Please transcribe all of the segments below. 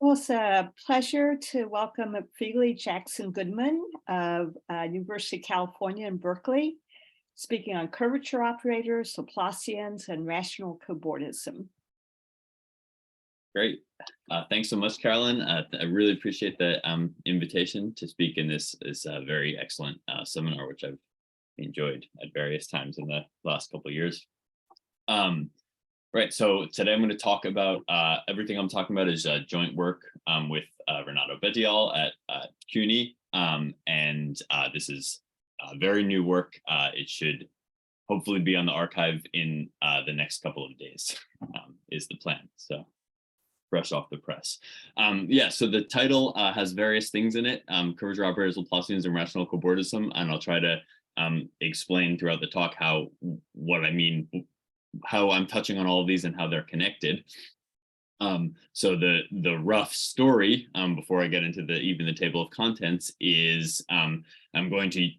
Well, it's a pleasure to welcome McFeely Jackson Goodman of University of California in Berkeley, speaking on curvature operators, Laplacians, and rational Cobordism. Great. Thanks so much, Carolyn. I really appreciate the invitation to speak in this very excellent seminar, which I've enjoyed at various times in the last couple of years. Right, so today I'm going to talk about everything I'm talking about is joint work with Renato Bettiol at CUNY, and this is very new work. It should hopefully be on the archive in the next couple of days, is the plan. So fresh off the press. Yeah, so the title has various things in it, curvature operators, Laplacians, and rational Cobordism, and I'll try to explain throughout the talk what I mean, how I'm touching on all of these and how they're connected. So the rough story before I get into even the table of contents is I'm going to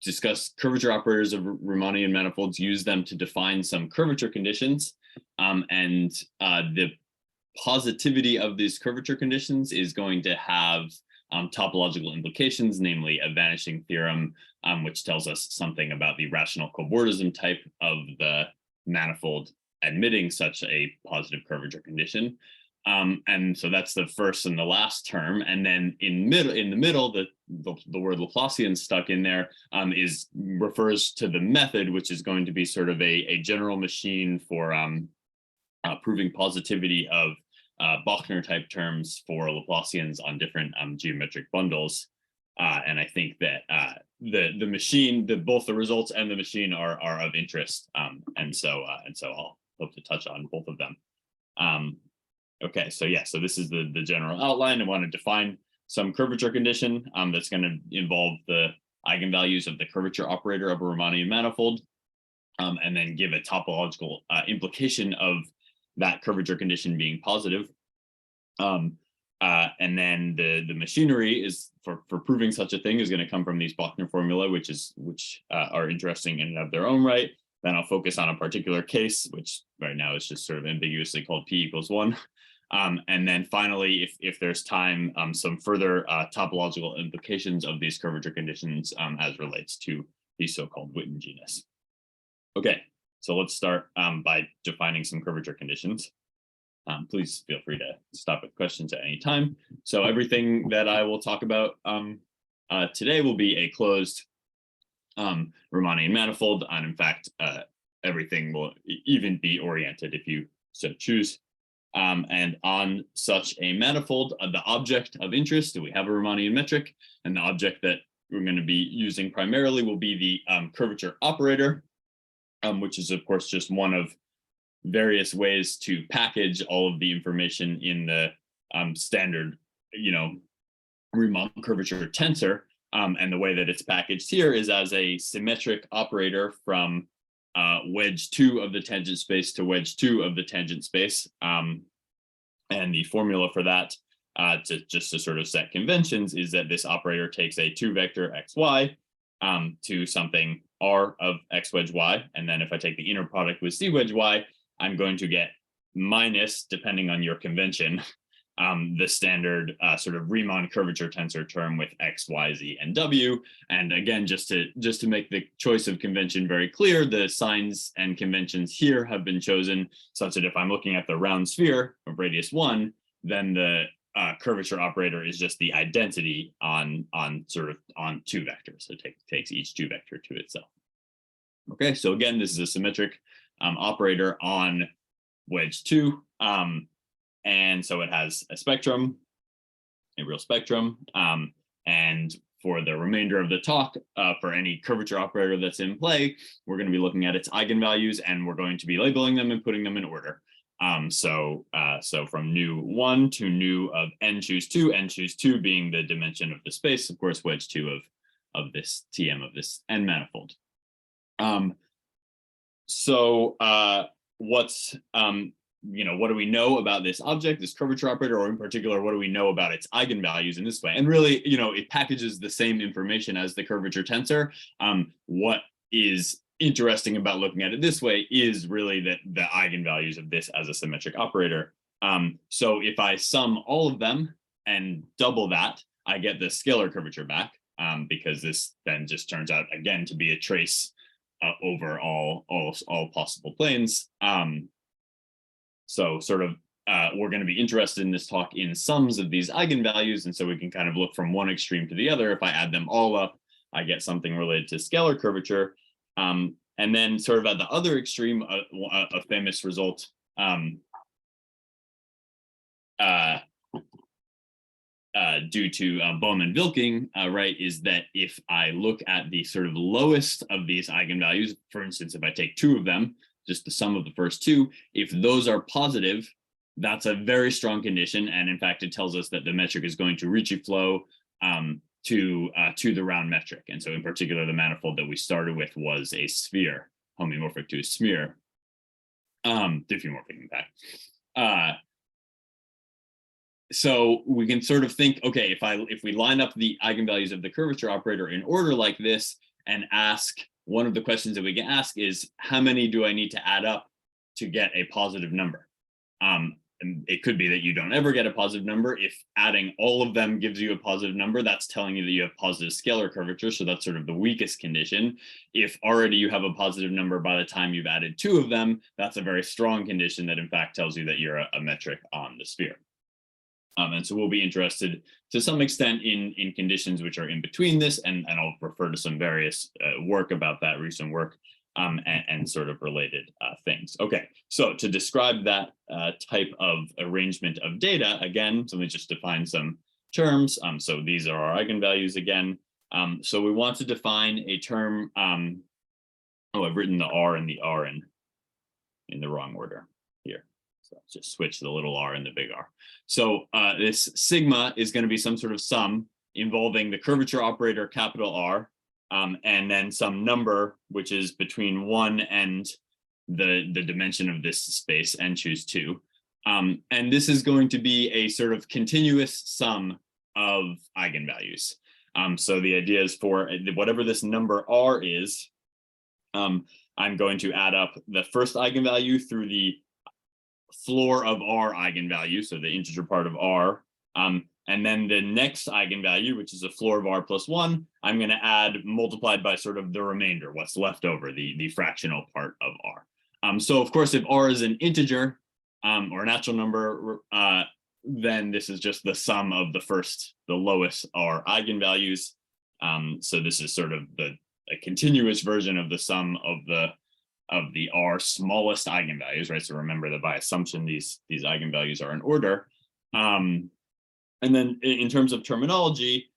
discuss curvature operators of Riemannian manifolds, use them to define some curvature conditions, and the positivity of these curvature conditions is going to have topological implications, namely a vanishing theorem, which tells us something about the rational Cobordism type of the manifold admitting such a positive curvature condition. And so that's the first and the last term. And then in the middle, the word Laplacian stuck in there refers to the method, which is going to be sort of a general machine for proving positivity of Bochner type terms for Laplacians on different geometric bundles. And I think that the machine, both the results and the machine are of interest. And so I'll hope to touch on both of them. Okay, so yeah, so this is the general outline. I want to define some curvature condition that's going to involve the eigenvalues of the curvature operator of a Riemannian manifold, and then give a topological implication of that curvature condition being positive. And then the machinery is for proving such a thing is going to come from these Bochner formulae, which are interesting in and of their own right. Then I'll focus on a particular case, which right now is just sort of ambiguously called P equals 1. And then finally, if there's time, some further topological implications of these curvature conditions as relates to the so-called Witten genus. Okay, so let's start by defining some curvature conditions. Please feel free to stop with questions at any time. So everything that I will talk about today will be a closed Riemannian manifold, and in fact, everything will even be oriented if you so choose. And on such a manifold, the object of interest, we have a Riemannian metric, and the object that we're going to be using primarily will be the curvature operator, which is of course just one of various ways to package all of the information in the standard, Riemann curvature tensor. And the way that it's packaged here is as a symmetric operator from wedge 2 of the tangent space to wedge 2 of the tangent space. And the formula for that, to sort of set conventions, is that this operator takes a 2-vector xy to something r of x wedge y. And then if I take the inner product with c wedge y, I'm going to get minus, depending on your convention, the standard sort of Riemann curvature tensor term with x, y, z, and w. And again, just to make the choice of convention very clear, the signs and conventions here have been chosen such that if I'm looking at the round sphere of radius 1, then the curvature operator is just the identity on 2 vectors. So it takes each 2-vector to itself. Okay, so again, this is a symmetric operator on wedge 2. And so it has a spectrum, a real spectrum. And for the remainder of the talk, for any curvature operator that's in play, we're going to be looking at its eigenvalues, and we're going to be labeling them and putting them in order. So from nu 1 to nu of n choose 2, n choose 2 being the dimension of the space, of course, wedge 2 of this Tm of this n manifold. So what's what do we know about this object, this curvature operator, or in particular, what do we know about its eigenvalues in this way? And really, it packages the same information as the curvature tensor. What is interesting about looking at it this way is really that the eigenvalues of this as a symmetric operator So if I sum all of them and double that, I get the scalar curvature back, because this then just turns out again to be a trace over all possible planes. So sort of we're going to be interested in this talk in sums of these eigenvalues, and so we can kind of look from one extreme to the other. If I add them all up, I get something related to scalar curvature. And then sort of at the other extreme, a famous result due to Bowman-Wilking, right, is that if I look at the sort of lowest of these eigenvalues, for instance, if I take two of them, just the sum of the first two, if those are positive, that's a very strong condition. And in fact, it tells us that the metric is going to Ricci flow to the round metric. And so in particular, the manifold that we started with was a sphere, homeomorphic to a smear, diffeomorphic in fact. So we can sort of think, okay, if we line up the eigenvalues of the curvature operator in order like this and ask, one of the questions that we can ask is, how many do I need to add up to get a positive number? And it could be that you don't ever get a positive number. If adding all of them gives you a positive number, that's telling you that you have positive scalar curvature. So that's sort of the weakest condition. If already you have a positive number by the time you've added two of them, that's a very strong condition that in fact tells you that you're a metric on the sphere. And so we'll be interested to some extent in conditions which are in between this, and I'll refer to some various work about that, recent work, and sort of related things. Okay, so to describe that type of arrangement of data, again, so let me just define some terms. So these are our eigenvalues again. So we want to define a term. Oh, I've written the R and the R in the wrong order here. So let's just switch the little r and the big R. So this sigma is going to be some sort of sum involving the curvature operator capital R, and then some number which is between 1 and the dimension of this space, and choose 2. And this is going to be a sort of continuous sum of eigenvalues. So the idea is for whatever this number R is, I'm going to add up the first eigenvalue through the floor of R eigenvalue, so the integer part of R, and then the next eigenvalue, which is the floor of R plus 1, I'm going to add multiplied by sort of the remainder, what's left over, the fractional part of R. So of course, if R is an integer or a natural number, then this is just the sum of the lowest R eigenvalues. So this is sort of a continuous version of the sum of the R smallest eigenvalues, right? So remember that by assumption, these eigenvalues are in order. And then in terms of terminology,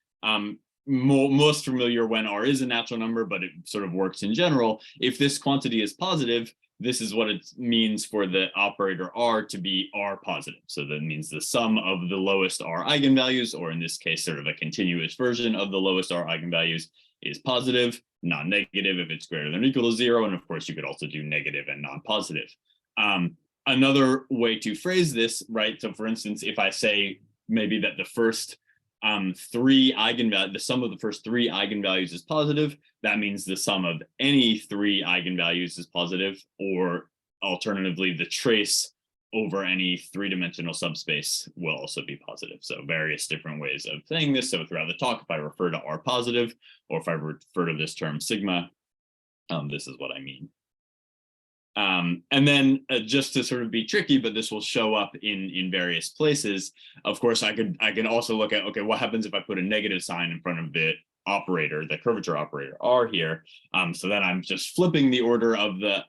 most familiar when R is a natural number, but it sort of works in general. If this quantity is positive, this is what it means for the operator R to be R positive. So that means the sum of the lowest R eigenvalues, or in this case, sort of a continuous version of the lowest R eigenvalues, is positive, non-negative if it's greater than or equal to 0. And of course, you could also do negative and non-positive. Another way to phrase this, right? So for instance, if I say maybe that the first the sum of the first three eigenvalues is positive, that means the sum of any three eigenvalues is positive, or alternatively, the trace over any three-dimensional subspace will also be positive. So various different ways of saying this. So throughout the talk, if I refer to R positive, or if I refer to this term sigma, this is what I mean. And then just to sort of be tricky, but this will show up in various places. Of course, I can also look at, okay, what happens if I put a negative sign in front of the operator, the curvature operator R here? So then I'm just flipping the order of the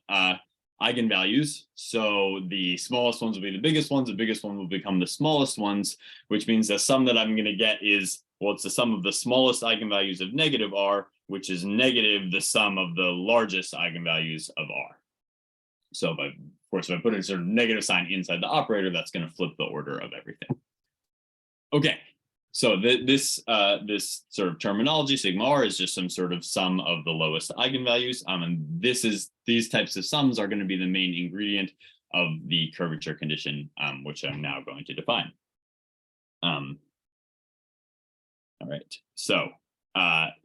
eigenvalues. So the smallest ones will be the biggest ones, the biggest one will become the smallest ones, which means the sum that I'm going to get is, well, it's the sum of the smallest eigenvalues of negative R, which is negative the sum of the largest eigenvalues of R. So of course, if I put a sort of negative sign inside the operator, that's going to flip the order of everything. Okay, so this sort of terminology, sigma R, is just some sort of sum of the lowest eigenvalues. And these types of sums are going to be the main ingredient of the curvature condition, which I'm now going to define. All right, so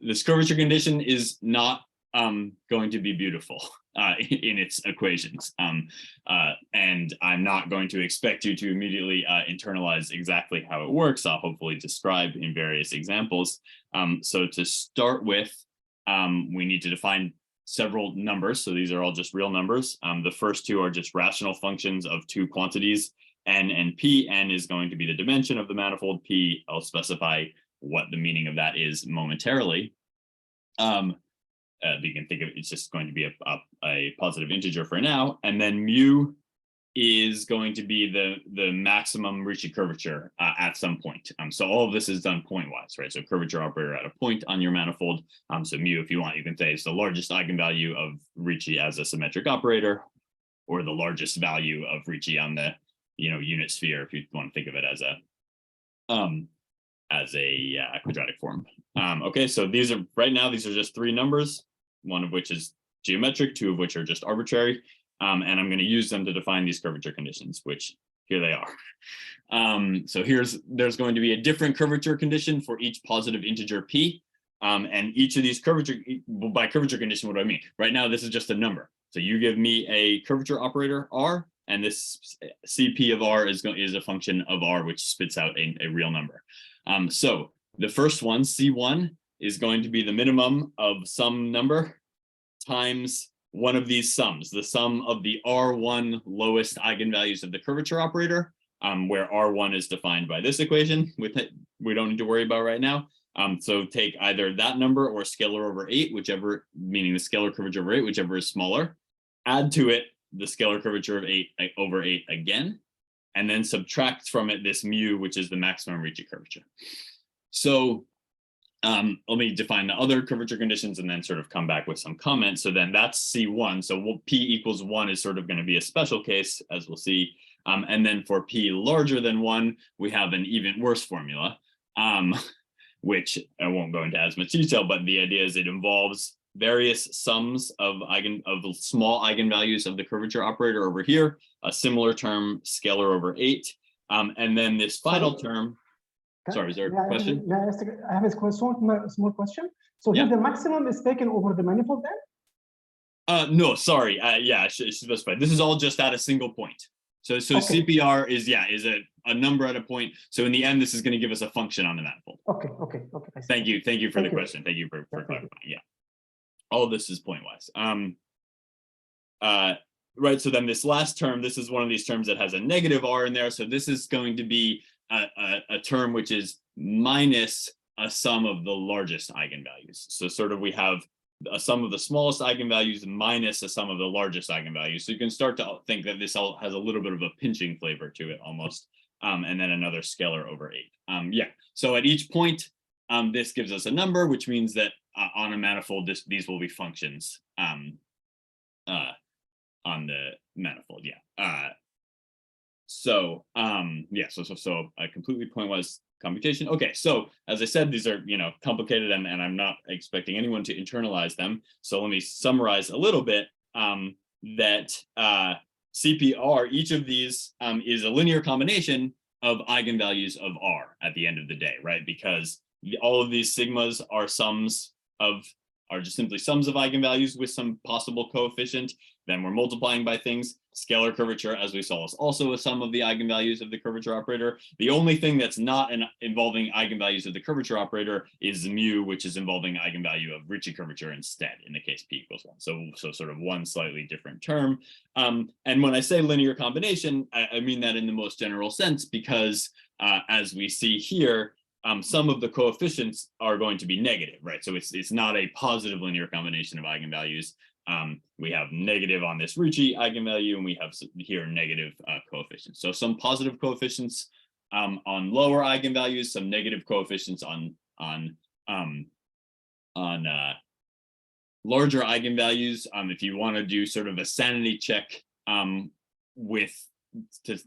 this curvature condition is not going to be beautiful. in its equations. And I'm not going to expect you to immediately internalize exactly how it works. I'll hopefully describe in various examples. So to start with, we need to define several numbers. So these are all just real numbers. The first two are just rational functions of two quantities, n and p. N is going to be the dimension of the manifold. P, I'll specify what the meaning of that is momentarily. You can think of it, it's just going to be a positive integer for now. And then mu is going to be the maximum Ricci curvature at some point. So all of this is done pointwise, right? So curvature operator at a point on your manifold. So mu, if you want, you can say it's the largest eigenvalue of Ricci as a symmetric operator, or the largest value of Ricci on the unit sphere, if you want to think of it as a quadratic form. Okay, so these are right now, these are just three numbers, one of which is geometric, two of which are just arbitrary. And I'm going to use them to define these curvature conditions, which here they are. So there's going to be a different curvature condition for each positive integer p. And each of these curvature, by curvature condition, what do I mean? Right now, this is just a number. So you give me a curvature operator r, and this Cp of r is a function of r, which spits out a real number. So the first one, C1, is going to be the minimum of some number times one of these sums, the sum of the R1 lowest eigenvalues of the curvature operator, where R1 is defined by this equation, we don't need to worry about right now. So take either that number or scalar over 8, whichever, meaning the scalar curvature over 8, whichever is smaller, add to it the scalar curvature of 8 over 8 again, and then subtract from it this mu, which is the maximum Ricci curvature. So let me define the other curvature conditions and then sort of come back with some comments. So then that's C1. So P equals 1 is sort of going to be a special case, as we'll see. And then for P larger than 1, we have an even worse formula, which I won't go into as much detail, but the idea is it involves various sums of small eigenvalues of the curvature operator over here, a similar term, scalar over 8, and then this final term. Sorry, is there a question? I have a small question. So here the maximum is taken over the manifold then? No, sorry. Yeah, I should specify. This is all just at a single point. So okay. CPR is a number at a point. So in the end, this is going to give us a function on the manifold. Okay. Thank you for the question. Thank you for clarifying. Yeah, all of this is pointwise. Right. So then this last term, this is one of these terms that has a negative r in there. So this is going to be a term which is minus a sum of the largest eigenvalues. So sort of we have a sum of the smallest eigenvalues minus a sum of the largest eigenvalues. So you can start to think that this all has a little bit of a pinching flavor to it almost. And then another scalar over 8. Yeah. So at each point, this gives us a number, which means that on a manifold, these will be functions on the manifold. Yeah. So a completely pointwise computation. Okay, so as I said, these are complicated, and I'm not expecting anyone to internalize them. So let me summarize a little bit. That CPR, each of these is a linear combination of eigenvalues of R at the end of the day, right? Because all of these sigmas are just simply sums of eigenvalues with some possible coefficient. Then we're multiplying by things. Scalar curvature, as we saw, is also a sum of the eigenvalues of the curvature operator. The only thing that's not involving eigenvalues of the curvature operator is mu, which is involving eigenvalue of Ricci curvature instead, in the case p equals 1. So sort of one slightly different term. And when I say linear combination, I mean that in the most general sense, because as we see here, some of the coefficients are going to be negative, right? So it's not a positive linear combination of eigenvalues. We have negative on this Ricci eigenvalue, and we have here negative coefficients. So some positive coefficients on lower eigenvalues, some negative coefficients on larger eigenvalues. If you want to do sort of a sanity check to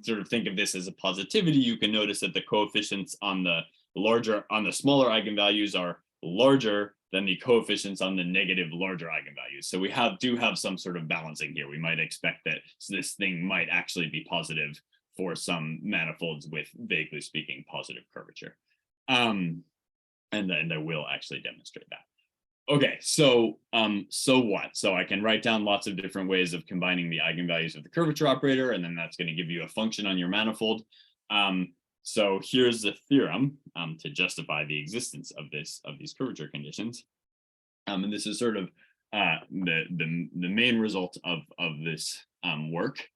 sort of think of this as a positivity, you can notice that the coefficients on the smaller eigenvalues are larger than the coefficients on the negative larger eigenvalues. So we do have some sort of balancing here. We might expect that this thing might actually be positive for some manifolds with, vaguely speaking, positive curvature. And I will actually demonstrate that. Okay, so what? So I can write down lots of different ways of combining the eigenvalues of the curvature operator, and then that's going to give you a function on your manifold. So here's the theorem to justify the existence of these curvature conditions. And this is sort of the main result of this work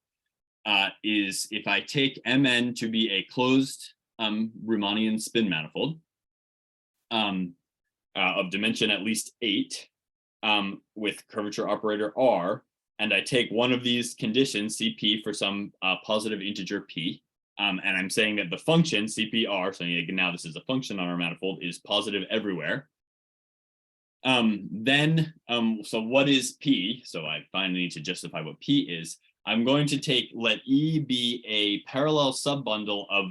is if I take Mn to be a closed Riemannian spin manifold of dimension at least 8 with curvature operator R, and I take one of these conditions, Cp, for some positive integer p, and I'm saying that the function Cpr, so now this is a function on our manifold, is positive everywhere. So what is P? So I finally need to justify what P is. I'm going to let E be a parallel subbundle of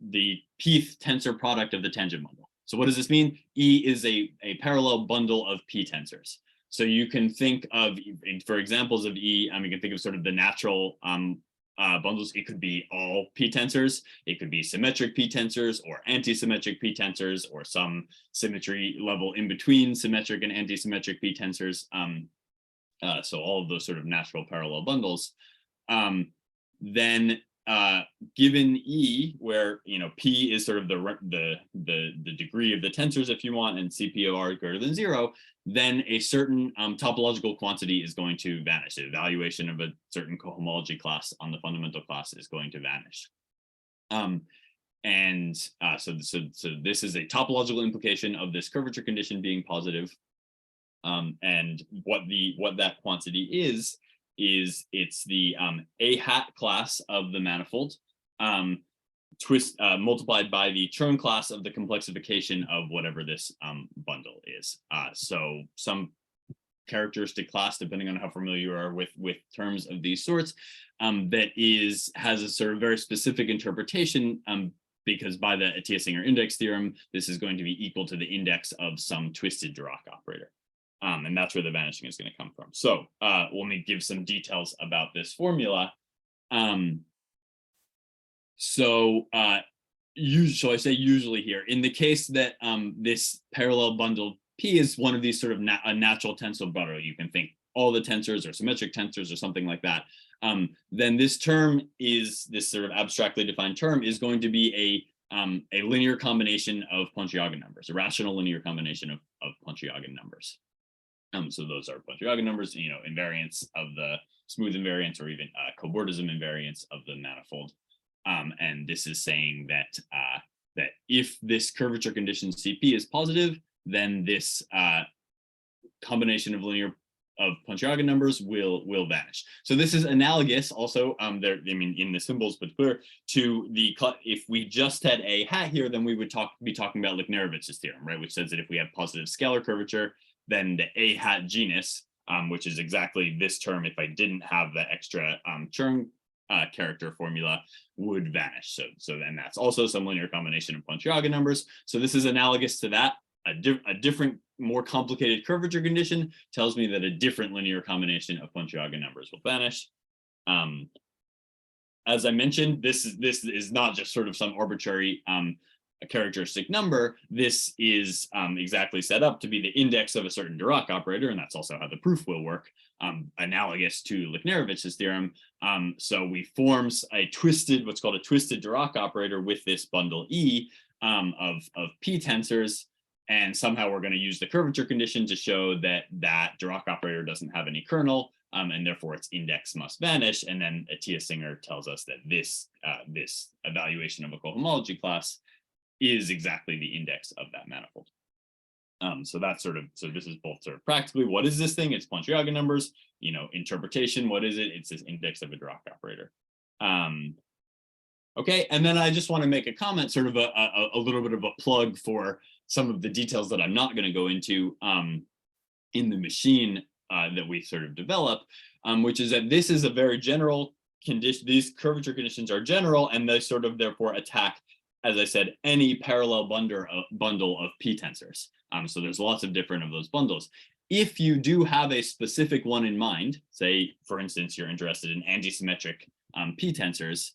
the Pth tensor product of the tangent bundle. So what does this mean? E is a parallel bundle of P tensors. So you can think of, for examples of E, you can think of sort of the natural bundles. It could be all P tensors, it could be symmetric P tensors or anti-symmetric P tensors, or some symmetry level in between symmetric and anti-symmetric P tensors. So all of those sort of natural parallel bundles. Then given E, where P is sort of the degree of the tensors, if you want, and Cp of R greater than 0, then a certain topological quantity is going to vanish. The evaluation of a certain cohomology class on the fundamental class is going to vanish. So this is a topological implication of this curvature condition being positive. And what that quantity is it's the a hat class of the manifold multiplied by the Chern class of the complexification of whatever this bundle is. So some characteristic class, depending on how familiar you are with terms of these sorts, that has a sort of very specific interpretation, because by the Atiyah-Singer index theorem, this is going to be equal to the index of some twisted Dirac operator. And that's where the vanishing is going to come from. So let me give some details about this formula. So I say usually here, in the case that this parallel bundle P is one of these sort of a natural tensor bundle, you can think all the tensors or symmetric tensors or something like that, then this term is, this sort of abstractly defined term, is going to be a linear combination of Pontryagin numbers, a rational linear combination of Pontryagin numbers. So those are Pontryagin numbers, invariants of the smooth invariants, or even Cobordism invariants of the manifold. And this is saying that if this curvature condition Cp is positive, then this combination of Pontryagin numbers will vanish. So this is analogous also, in the symbols, but clear, to if we just had a hat here, then we would be talking about Lichnerovich's theorem, right? Which says that if we have positive scalar curvature, then the a hat genus, which is exactly this term, if I didn't have the extra Chern character formula, would vanish. So then that's also some linear combination of Pontryagin numbers. So this is analogous to that. A different, more complicated curvature condition tells me that a different linear combination of Pontryagin numbers will vanish. As I mentioned, this is not just sort of some arbitrary a characteristic number. This is exactly set up to be the index of a certain Dirac operator, and that's also how the proof will work, analogous to Lichnerovich's theorem. So we form what's called a twisted Dirac operator with this bundle E of P tensors, and somehow we're going to use the curvature condition to show that Dirac operator doesn't have any kernel, and therefore its index must vanish. And then Atiyah-Singer tells us that this evaluation of a cohomology class is exactly the index of that manifold. So this is both sort of practically, what is this thing? It's Pontryagin numbers. Interpretation, what is it? It's this index of a Dirac operator. Okay, and then I just want to make a comment, sort of a little bit of a plug for some of the details that I'm not going to go into in the machine that we sort of develop, which is that this is a very general condition. These curvature conditions are general, and they sort of therefore attack, as I said, any parallel bundle of P tensors. So there's lots of different of those bundles. If you do have a specific one in mind, say, for instance, you're interested in anti-symmetric P tensors,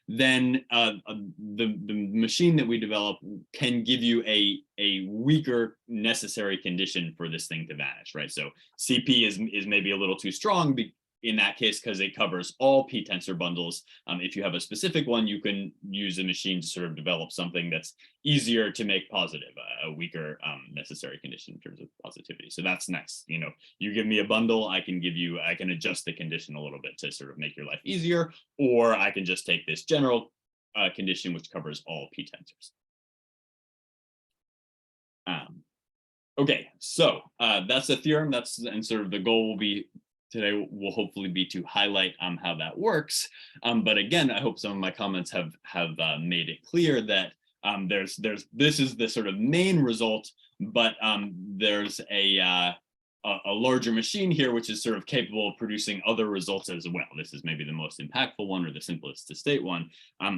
then the machine that we develop can give you a weaker necessary condition for this thing to vanish, right? So CP is maybe a little too strong in that case because it covers all p-tensor bundles. If you have a specific one, you can use a machine to sort of develop something that's easier to make positive, a weaker necessary condition in terms of positivity. So that's nice. You know, you give me a bundle, I can adjust the condition a little bit to sort of make your life easier, or I can just take this general condition which covers all p-tensors. Okay, so that's the theorem. And sort of the goal will be today will hopefully be to highlight how that works. But again, I hope some of my comments have made it clear that this is the sort of main result, but there's a larger machine here which is sort of capable of producing other results as well. This is maybe the most impactful one or the simplest to state one.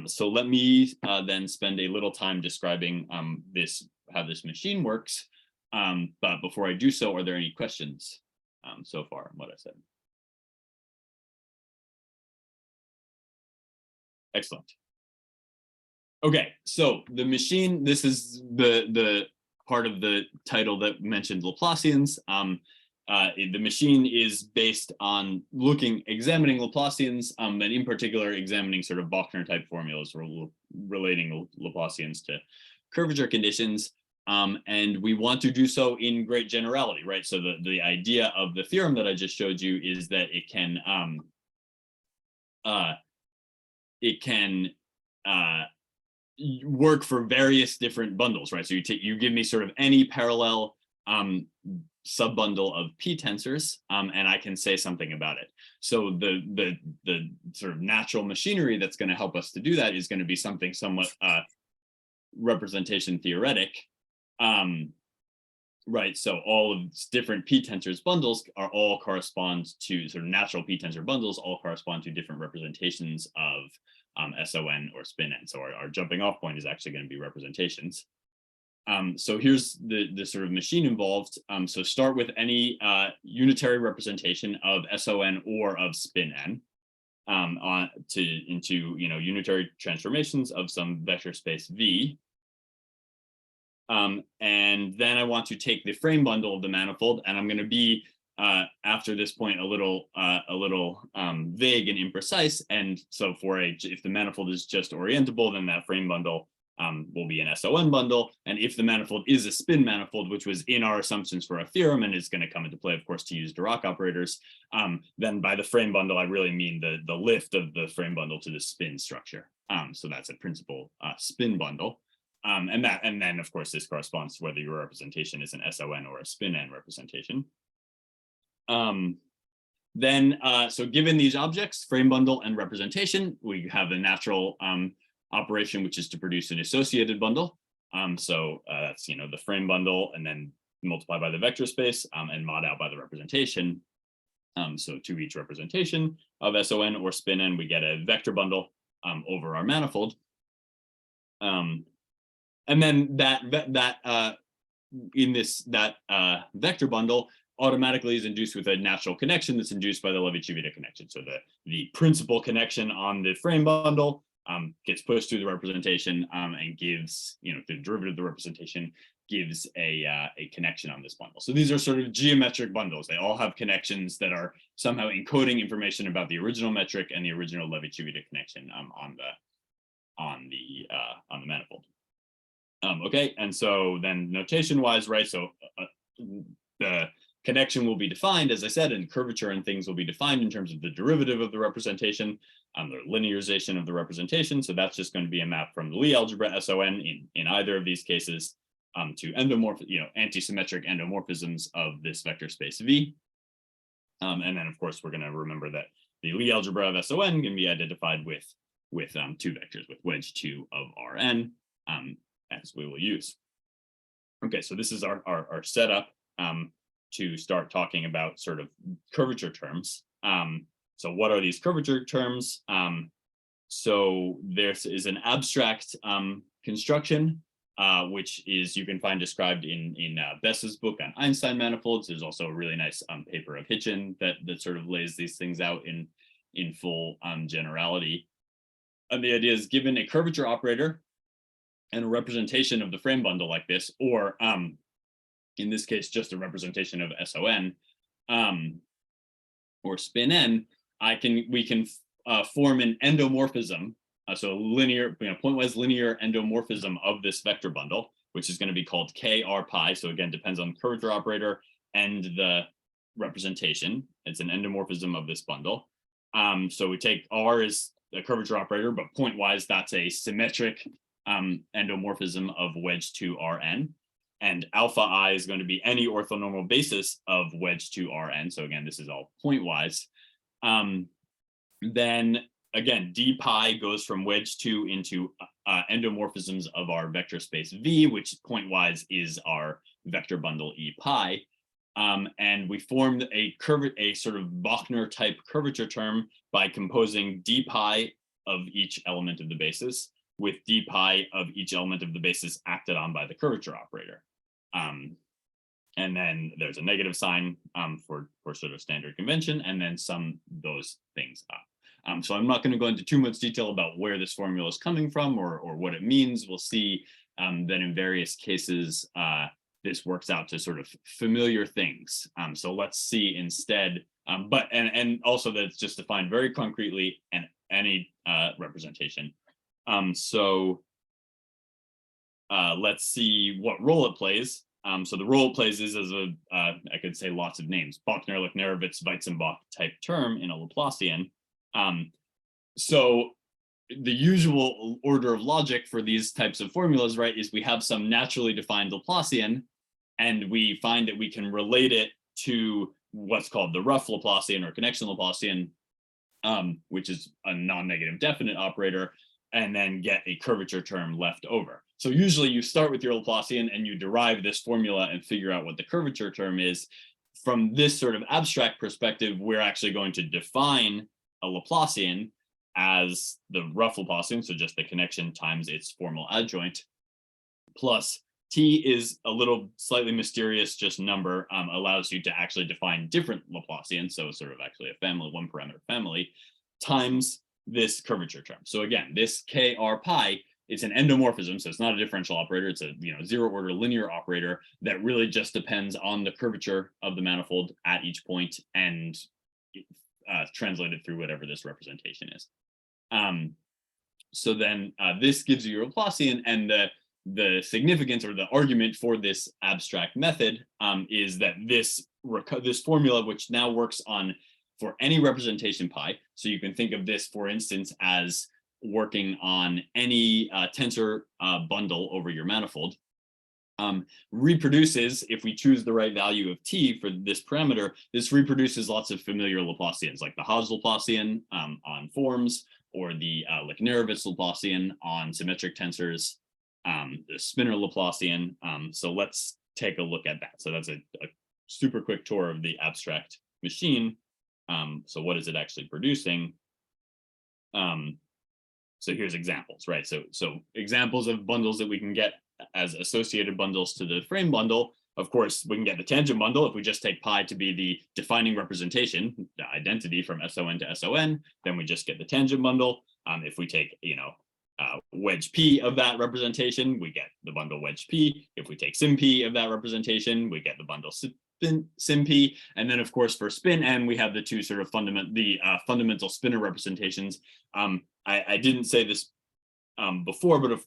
So let me then spend a little time describing how this machine works. But before I do so, are there any questions so far on what I said? Excellent. Okay, so the machine, this is the part of the title that mentioned Laplacians. The machine is based on examining Laplacians, and in particular examining sort of Bochner type formulas relating Laplacians to curvature conditions. And we want to do so in great generality, right? So the idea of the theorem that I just showed you is that it can work for various different bundles, right? So you give me sort of any parallel subbundle of p-tensors, and I can say something about it. So the sort of natural machinery that's going to help us to do that is going to be something somewhat representation theoretic. Right, so all of different p-tensors bundles all correspond to sort of natural p-tensor bundles, all correspond to different representations of SON or spin n. So our jumping off point is actually going to be representations. So here's the sort of machine involved. So start with any unitary representation of SON or of spin n into unitary transformations of some vector space V. And then I want to take the frame bundle of the manifold, and I'm going to be after this point a little vague and imprecise. And so if the manifold is just orientable, then that frame bundle will be an SON bundle. And if the manifold is a spin manifold, which was in our assumptions for a theorem and is going to come into play, of course, to use Dirac operators, then by the frame bundle, I really mean the lift of the frame bundle to the spin structure. So that's a principal spin bundle. And then, of course, this corresponds to whether your representation is an SON or a spin n representation. So given these objects, frame bundle and representation, we have a natural operation, which is to produce an associated bundle. That's the frame bundle and then multiply by the vector space and mod out by the representation. So to each representation of SON or spin n, we get a vector bundle over our manifold. And then that vector bundle automatically is induced with a natural connection that's induced by the Levi-Civita connection. So the principal connection on the frame bundle gets pushed through the representation and gives, the derivative of the representation gives a connection on this bundle. So these are sort of geometric bundles. They all have connections that are somehow encoding information about the original metric and the original Levi-Civita connection on the manifold. Okay, and so then notation-wise, right? So the connection will be defined, as I said, and curvature and things will be defined in terms of the derivative of the representation, the linearization of the representation. So that's just going to be a map from the Lie algebra SON in either of these cases to antisymmetric endomorphisms of this vector space V. And then, of course, we're going to remember that the Lie algebra of SON can be identified with two vectors, with wedge 2 of Rn. As we will use. Okay, so this is our setup to start talking about sort of curvature terms. So what are these curvature terms? So this is an abstract construction, which you can find described in Bess's book on Einstein manifolds. There's also a really nice paper of Hitchin that sort of lays these things out in full generality. the idea is given a curvature operator and a representation of the frame bundle like this, or in this case, just a representation of SON or spin n, we can form an endomorphism, so linear, pointwise linear endomorphism of this vector bundle, which is going to be called kr pi. So again, depends on the curvature operator and the representation. It's an endomorphism of this bundle. So we take R as a curvature operator, but pointwise, that's a symmetric endomorphism of wedge 2 Rn. And alpha I is going to be any orthonormal basis of wedge 2 Rn. So again, this is all pointwise. Then again, d pi goes from wedge 2 into endomorphisms of our vector space V, which pointwise is our vector bundle E pi. And we formed a sort of Bochner type curvature term by composing d pi of each element of the basis with d pi of each element of the basis acted on by the curvature operator. And then there's a negative sign for sort of standard convention, and then sum those things up. So I'm not going to go into too much detail about where this formula is coming from or what it means. We'll see that in various cases, this works out to sort of familiar things. So let's see instead, and also that it's just defined very concretely and any representation. So let's see what role it plays. So the role it plays is as I could say lots of names, Bochner, Lichnerowitz, Weizenbach type term in a Laplacian. So the usual order of logic for these types of formulas, right, is we have some naturally defined Laplacian, and we find that we can relate it to what's called the rough Laplacian or connection Laplacian, which is a non-negative definite operator, and then get a curvature term left over. So usually you start with your Laplacian and you derive this formula and figure out what the curvature term is. From this sort of abstract perspective, we're actually going to define a Laplacian as the rough Laplacian, so just the connection times its formal adjoint, plus T is a little slightly mysterious, just number, allows you to actually define different Laplacians, so sort of actually a family, one parameter family, times this curvature term. So again, this kr pi, it's an endomorphism, so it's not a differential operator, it's a zero order linear operator that really just depends on the curvature of the manifold at each point and translated through whatever this representation is. So then this gives you your Laplacian, and the significance or the argument for this abstract method is that this formula, which now works for any representation pi, so you can think of this, for instance, as working on any tensor bundle over your manifold, reproduces, if we choose the right value of t for this parameter, this reproduces lots of familiar Laplacians, like the Haas Laplacian on forms, or the Lichnerowitz Laplacian on symmetric tensors, the spinor Laplacian. So let's take a look at that. So that's a super quick tour of the abstract machine. So what is it actually producing? So here's examples, right? So examples of bundles that we can get as associated bundles to the frame bundle. Of course, we can get the tangent bundle if we just take pi to be the defining representation, the identity from SON to SON, then we just get the tangent bundle. If we take, wedge p of that representation, we get the bundle wedge p. If we take sim p of that representation, we get the bundle sim p. And then, of course, for spin n, we have the two sort of fundamental spinor representations. I didn't say this before, but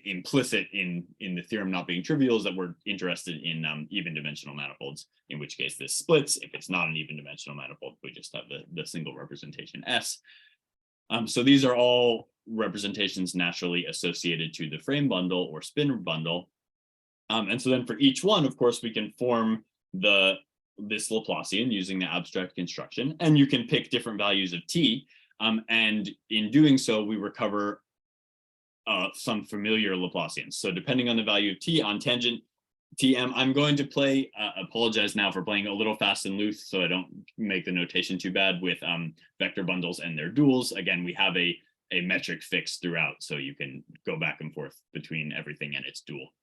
implicit in the theorem not being trivial is that we're interested in even dimensional manifolds, in which case this splits. If it's not an even dimensional manifold, we just have the single representation S. So these are all representations naturally associated to the frame bundle or spin bundle. And so then for each one, of course, we can form this Laplacian using the abstract construction, and you can pick different values of t. And in doing so, we recover some familiar Laplacians. So depending on the value of t on tangent Tm, I'm going to apologize now for playing a little fast and loose so I don't make the notation too bad with vector bundles and their duals. Again, we have a metric fixed throughout, so you can go back and forth between everything and its dual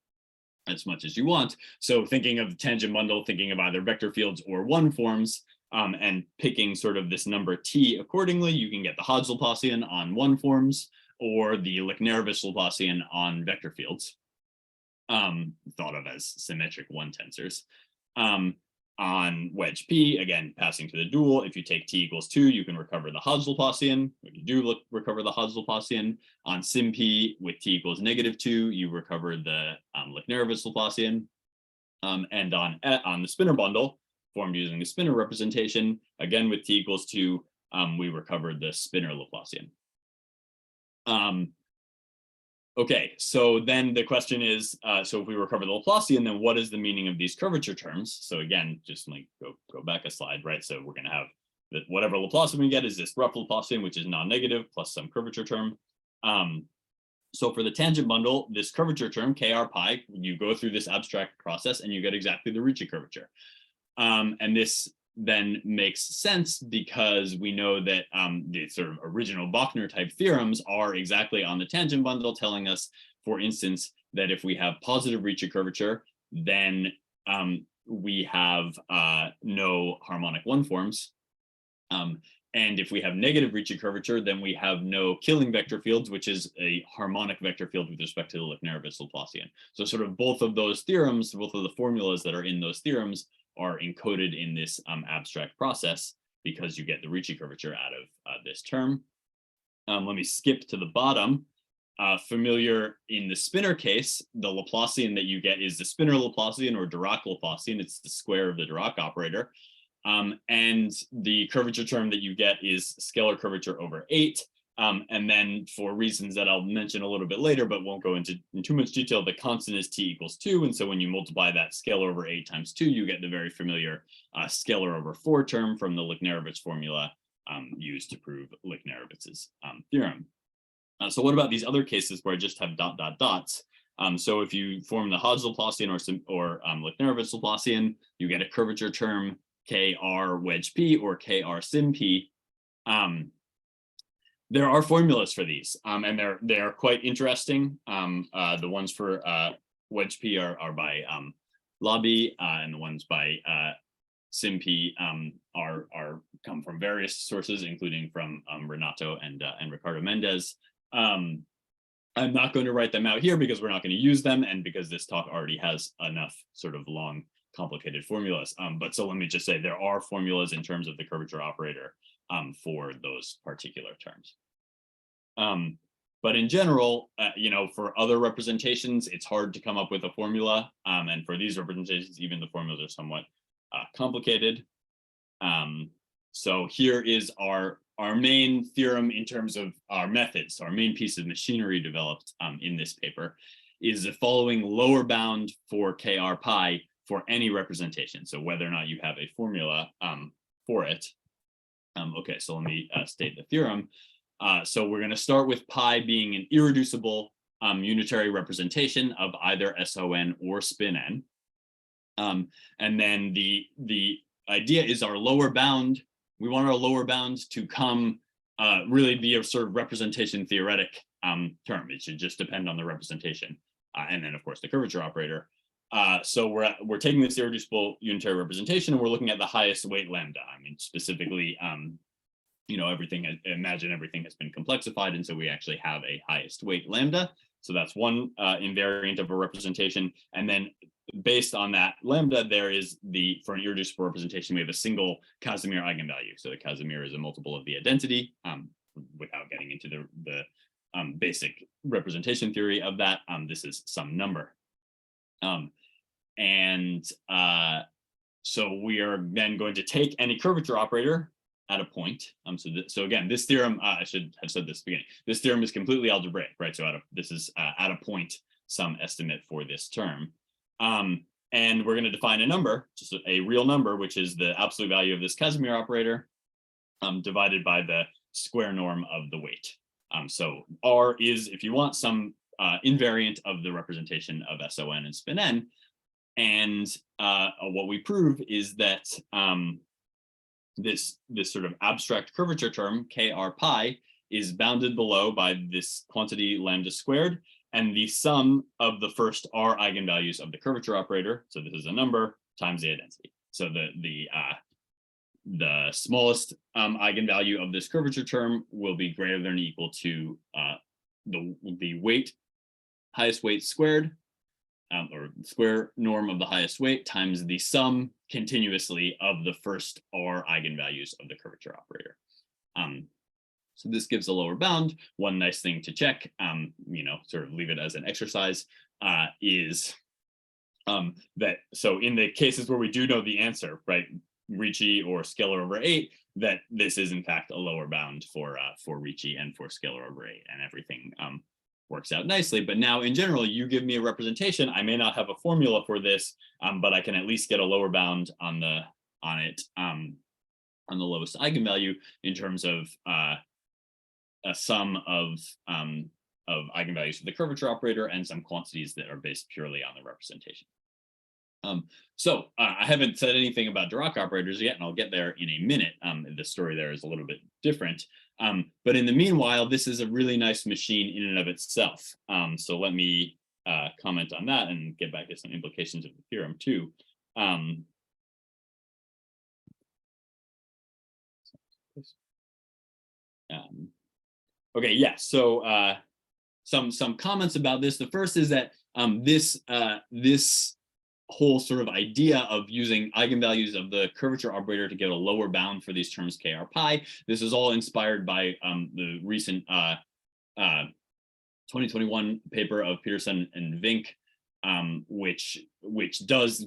as much as you want. So thinking of the tangent bundle, thinking of either vector fields or one forms, and picking sort of this number t accordingly, you can get the Hodge-Laplacian on one forms or the Lichnerowicz-Laplacian on vector fields, thought of as symmetric one tensors. On wedge P, again, passing to the dual, if you take t equals 2, you can recover the Hodge-Laplacian. When you do recover the Hodge-Laplacian, on sim P with t equals -2, you recover the Lichnerowicz-Laplacian. And on the spinor bundle, formed using the spinor representation, again with t equals 2, we recovered the spinor Laplacian. Okay, so then the question is, so if we recover the Laplacian, then what is the meaning of these curvature terms? So again, just like go back a slide, right? So we're going to have that whatever Laplacian we get is this rough Laplacian, which is non-negative, plus some curvature term. So for the tangent bundle, this curvature term, kr pi, you go through this abstract process and you get exactly the Ricci curvature. And this then makes sense because we know that the sort of original Bochner type theorems are exactly on the tangent bundle, telling us, for instance, that if we have positive Ricci curvature, then we have no harmonic one forms. And if we have negative Ricci curvature, then we have no killing vector fields, which is a harmonic vector field with respect to the Lichnerowicz-Laplacian. So sort of both of those theorems, both of the formulas that are in those theorems are encoded in this abstract process because you get the Ricci curvature out of this term. Let me skip to the bottom. Familiar in the spinor case, the Laplacian that you get is the spinor Laplacian or Dirac Laplacian. It's the square of the Dirac operator. And the curvature term that you get is scalar curvature over 8. And then for reasons that I'll mention a little bit later, but won't go into in too much detail, the constant is t equals 2. And so when you multiply that scalar over 8 times 2, you get the very familiar scalar over 4 term from the Lichnerowicz formula used to prove Lichnerowicz's theorem. So what about these other cases where I just have ... dots? So if you form the Hodge-Laplacian or Lichnerowicz-Laplacian, you get a curvature term kr wedge p or kr sim p. There are formulas for these, and they're quite interesting. The ones for wedge p are by Labi, and the ones by sim p come from various sources, including from Renato and Ricardo Mendez. I'm not going to write them out here because we're not going to use them, and because this talk already has enough sort of long, complicated formulas. But so let me just say there are formulas in terms of the curvature operator for those particular terms. But in general, for other representations, it's hard to come up with a formula. And for these representations, even the formulas are somewhat complicated. So here is our main theorem in terms of our methods. So our main piece of machinery developed in this paper is the following lower bound for kr pi for any representation. So whether or not you have a formula for it. Okay, so let me state the theorem. So we're going to start with pi being an irreducible unitary representation of either SON or spin n. And then the idea is our lower bound. We want our lower bound to come really be a sort of representation theoretic term. It should just depend on the representation. And then of course the curvature operator. So we're taking this irreducible unitary representation and we're looking at the highest weight lambda. I mean, specifically, imagine everything has been complexified, and so we actually have a highest weight lambda. So that's one invariant of a representation. And then based on that lambda, there is for an irreducible representation, we have a single Casimir eigenvalue. So the Casimir is a multiple of the identity, without getting into the basic representation theory of that. This is some number. So we are then going to take any curvature operator at a point. So again, this theorem, I should have said this at the beginning. This theorem is completely algebraic, right? So this is at a point some estimate for this term. And we're going to define a number, just a real number, which is the absolute value of this Casimir operator divided by the square norm of the weight. So R is, if you want, some invariant of the representation of SON and spin n. And what we prove is that this sort of abstract curvature term, kr pi, is bounded below by this quantity lambda squared, and the sum of the first r eigenvalues of the curvature operator, so this is a number, times the identity. So the smallest eigenvalue of this curvature term will be greater than or equal to the weight, highest weight squared, or square norm of the highest weight times the sum continuously of the first R eigenvalues of the curvature operator. So this gives a lower bound. One nice thing to check, sort of leave it as an exercise, is that, so in the cases where we do know the answer, right, Ricci or scalar over 8, that this is in fact a lower bound for Ricci and for scalar over 8, and everything works out nicely. But now in general, you give me a representation. I may not have a formula for this, but I can at least get a lower bound on the lowest eigenvalue in terms of a sum of eigenvalues for the curvature operator and some quantities that are based purely on the representation. So I haven't said anything about Dirac operators yet, and I'll get there in a minute. The story there is a little bit different. But in the meanwhile, this is a really nice machine in and of itself. So let me comment on that and get back to some implications of the theorem too. Okay, yeah, so some comments about this. The first is that this whole sort of idea of using eigenvalues of the curvature operator to get a lower bound for these terms kr pi. This is all inspired by the recent 2021 paper of Peterson and Wink, which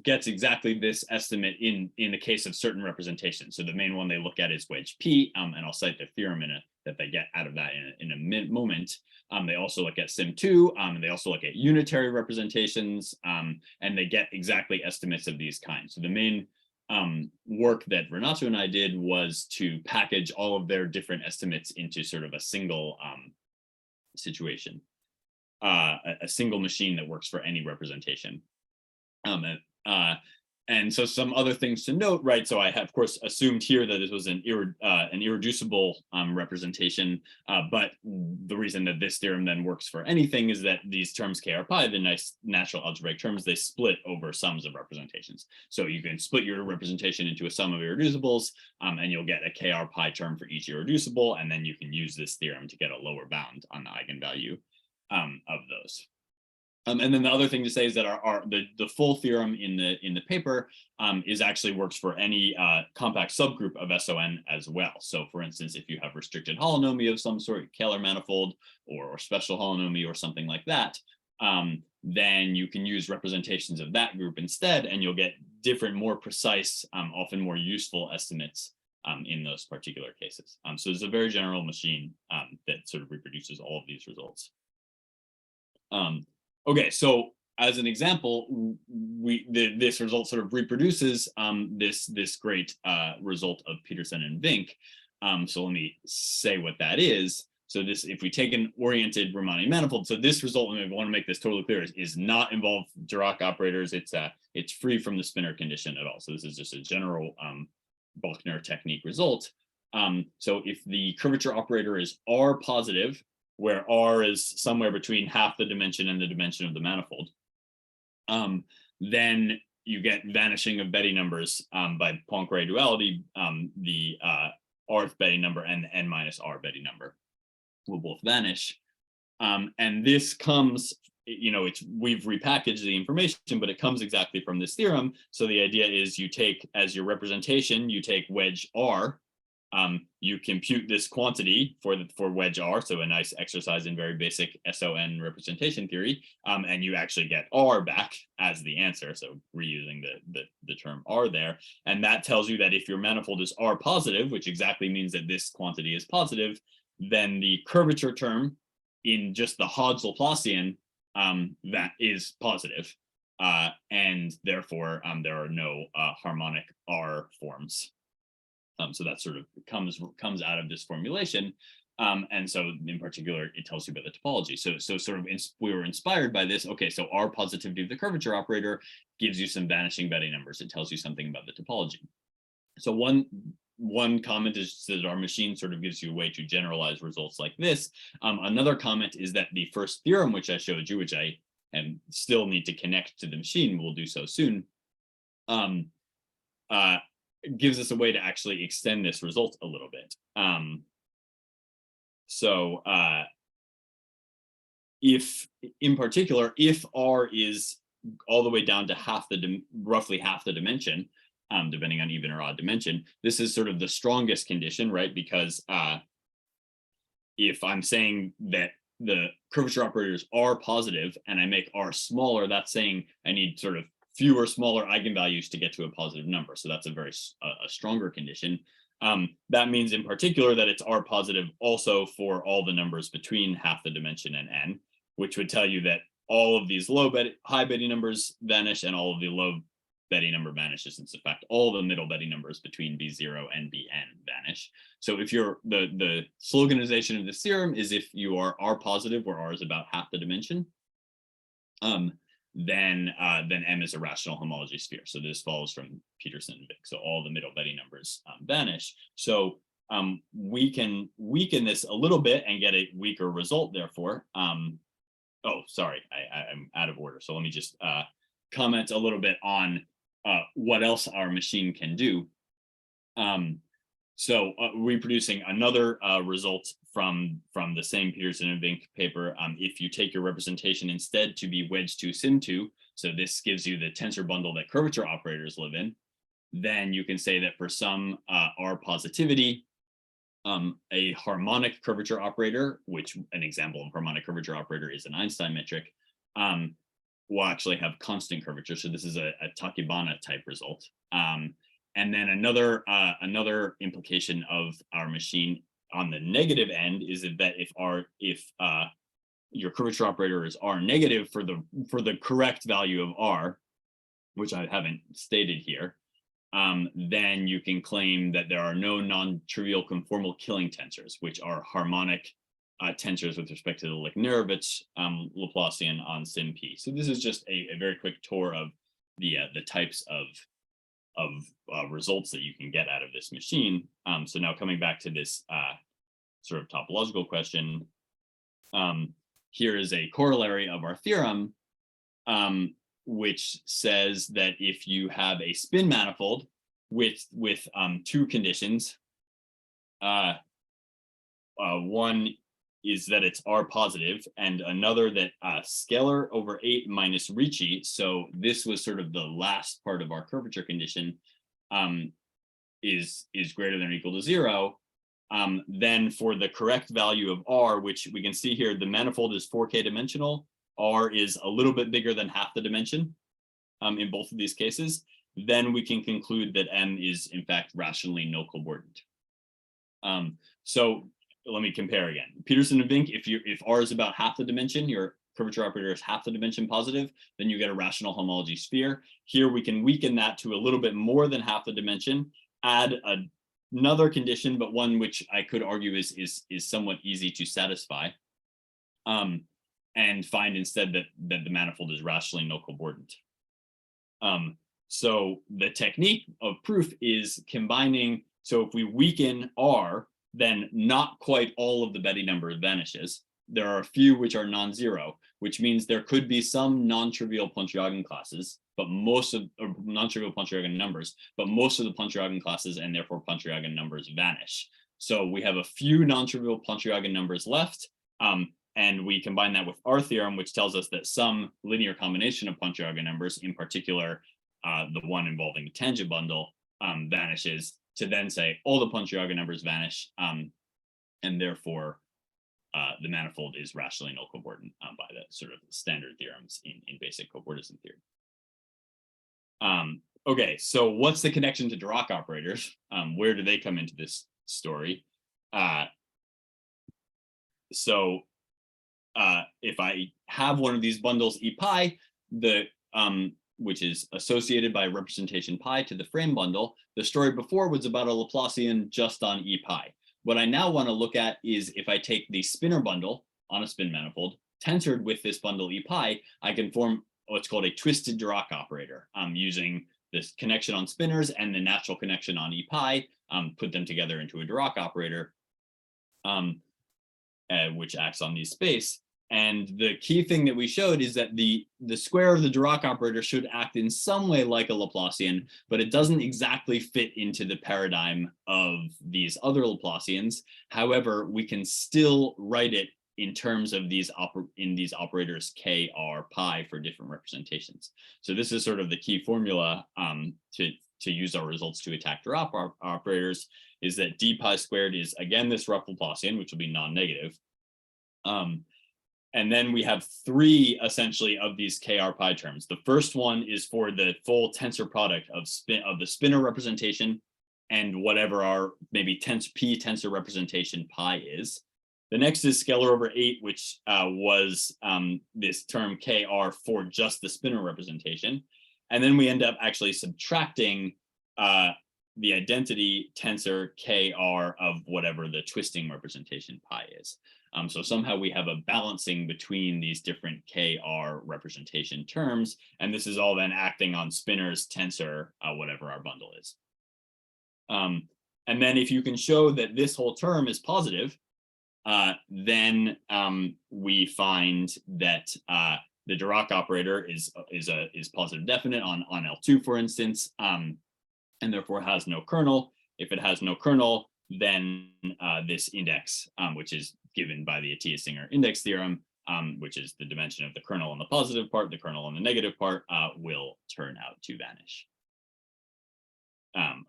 gets exactly this estimate in the case of certain representations. So the main one they look at is wedge p, and I'll cite the theorem that they get out of that in a moment. They also look at sim2, and they also look at unitary representations, and they get exactly estimates of these kinds. So the main work that Renato and I did was to package all of their different estimates into sort of a single situation, a single machine that works for any representation. And so some other things to note, right? So I have, of course, assumed here that this was an irreducible representation, but the reason that this theorem then works for anything is that these terms kr pi, the nice natural algebraic terms, they split over sums of representations. So you can split your representation into a sum of irreducibles, and you'll get a kr pi term for each irreducible, and then you can use this theorem to get a lower bound on the eigenvalue of those. And then the other thing to say is that the full theorem in the paper is actually works for any compact subgroup of SON as well. So for instance, if you have restricted holonomy of some sort, Kähler manifold or special holonomy or something like that, then you can use representations of that group instead, and you'll get different, more precise, often more useful estimates in those particular cases. So it's a very general machine that sort of reproduces all of these results. Okay, so as an example, this result sort of reproduces this great result of Peterson and Wink. So let me say what that is. So this, if we take an oriented Riemannian manifold, so this result, and I want to make this totally clear, is not involve Dirac operators. It's free from the spinor condition at all. So this is just a general Bochner technique result. So if the curvature operator is R positive, where R is somewhere between half the dimension and the dimension of the manifold, then you get vanishing of Betty numbers by Poincare duality. The rth Betty number and the n minus r Betty number will both vanish. And this comes, we've repackaged the information, but it comes exactly from this theorem. So the idea is you take, as your representation, you take wedge R, you compute this quantity for wedge R, so a nice exercise in very basic SON representation theory, and you actually get R back as the answer, so reusing the term R there, and that tells you that if your manifold is R positive, which exactly means that this quantity is positive, then the curvature term in just the Hodge Laplacian that is positive, and therefore there are no harmonic R forms. So that sort of comes out of this formulation. And so in particular, it tells you about the topology. So sort of we were inspired by this. Okay, so R positivity of the curvature operator gives you some vanishing Betty numbers. It tells you something about the topology. So one comment is that our machine sort of gives you a way to generalize results like this. Another comment is that the first theorem, which I showed you, which I still need to connect to the machine, we'll do so soon, gives us a way to actually extend this result a little bit. If, in particular, if R is all the way down to roughly half the dimension, depending on even or odd dimension, this is sort of the strongest condition, right? Because if I'm saying that the curvature operators are positive and I make R smaller, that's saying I need sort of fewer smaller eigenvalues to get to a positive number. So that's a very stronger condition. That means in particular that it's R positive also for all the numbers between half the dimension and n, which would tell you that all of these high Betty numbers vanish and all of the low Betty number vanishes, since in fact all the middle Betty numbers between B0 and Bn vanish. So if you're the sloganization of this theorem is if you are R positive, where R is about half the dimension, then M is a rational homology sphere. So this follows from Peterson and Wink. So all the middle Betty numbers vanish. So we can weaken this a little bit and get a weaker result, therefore. Oh, sorry, I'm out of order. So let me just comment a little bit on what else our machine can do. Reproducing another result from the same Peterson and Wink paper, if you take your representation instead to be wedge2 sim2, so this gives you the tensor bundle that curvature operators live in, then you can say that for some R positivity, a harmonic curvature operator, which an example of harmonic curvature operator is an Einstein metric, will actually have constant curvature. So this is a Tachibana type result. And then another implication of our machine on the negative end is that if your curvature operator is R negative for the correct value of R, which I haven't stated here, then you can claim that there are no non-trivial conformal killing tensors, which are harmonic tensors with respect to the Lichnerowicz Laplacian on sim P. So this is just a very quick tour of the types of results that you can get out of this machine. So now coming back to this sort of topological question, here is a corollary of our theorem, which says that if you have a spin manifold with two conditions, one is that it's R positive, and another that scalar over 8 minus Ricci, so this was sort of the last part of our curvature condition, is greater than or equal to 0, then for the correct value of R, which we can see here, the manifold is 4K dimensional, R is a little bit bigger than half the dimension in both of these cases, then we can conclude that M is in fact rationally no cobordant. So let me compare again. Peterson and Wink, if R is about half the dimension, your curvature operator is half the dimension positive, then you get a rational homology sphere. Here we can weaken that to a little bit more than half the dimension, add another condition, but one which I could argue is somewhat easy to satisfy, and find instead that the manifold is rationally no cobordant. So the technique of proof is combining, so if we weaken R, then not quite all of the Betty number vanishes. There are a few which are non-zero, which means there could be some non-trivial Pontryagin classes, but most of non-trivial Pontryagin numbers, but most of the Pontryagin classes and therefore Pontryagin numbers vanish. So we have a few non-trivial Pontryagin numbers left, and we combine that with our theorem, which tells us that some linear combination of Pontryagin numbers, in particular the one involving the tangent bundle, vanishes, to then say all the Pontryagin numbers vanish, and therefore the manifold is rationally no cobordant by the sort of standard theorems in basic Cobordism theory. Okay, so what's the connection to Dirac operators? Where do they come into this story? If I have one of these bundles E pi, which is associated by representation pi to the frame bundle, the story before was about a Laplacian just on E pi. What I now want to look at is if I take the spinor bundle on a spin manifold, tensored with this bundle E pi, I can form what's called a twisted Dirac operator, using this connection on spinors and the natural connection on E pi, put them together into a Dirac operator, which acts on the space. And the key thing that we showed is that the square of the Dirac operator should act in some way like a Laplacian, but it doesn't exactly fit into the paradigm of these other Laplacians. However, we can still write it in terms of these operators k, r, pi for different representations. So this is sort of the key formula to use our results to attack Dirac operators, is that d pi squared is again this rough Laplacian, which will be non-negative. And then we have three essentially of these kr pi terms. The first one is for the full tensor product of the spinor representation and whatever our maybe p tensor representation pi is. The next is scalar over 8, which was this term kr for just the spinor representation. And then we end up actually subtracting the identity tensor kr of whatever the twisting representation pi is. So somehow we have a balancing between these different kr representation terms, and this is all then acting on spinors tensor, whatever our bundle is. And then if you can show that this whole term is positive, then we find that the Dirac operator is positive definite on L2, for instance, and therefore has no kernel. If it has no kernel, then this index, which is given by the Atiyah-Singer index theorem, which is the dimension of the kernel on the positive part, the kernel on the negative part, will turn out to vanish.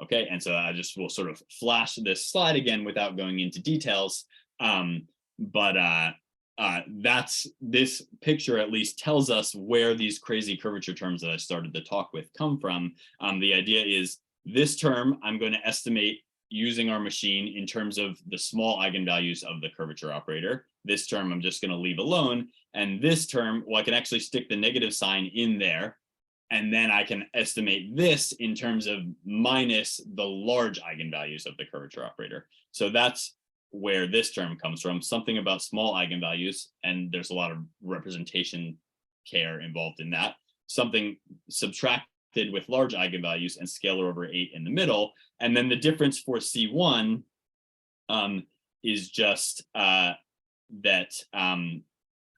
Okay, and so I just will sort of flash this slide again without going into details. That's this picture at least tells us where these crazy curvature terms that I started the talk with come from. The idea is this term I'm going to estimate using our machine in terms of the small eigenvalues of the curvature operator. This term I'm just going to leave alone. And this term, well, I can actually stick the negative sign in there. And then I can estimate this in terms of minus the large eigenvalues of the curvature operator. So that's where this term comes from, something about small eigenvalues. And there's a lot of representation care involved in that. Something subtracted with large eigenvalues and scalar over 8 in the middle. And then the difference for C1 is just that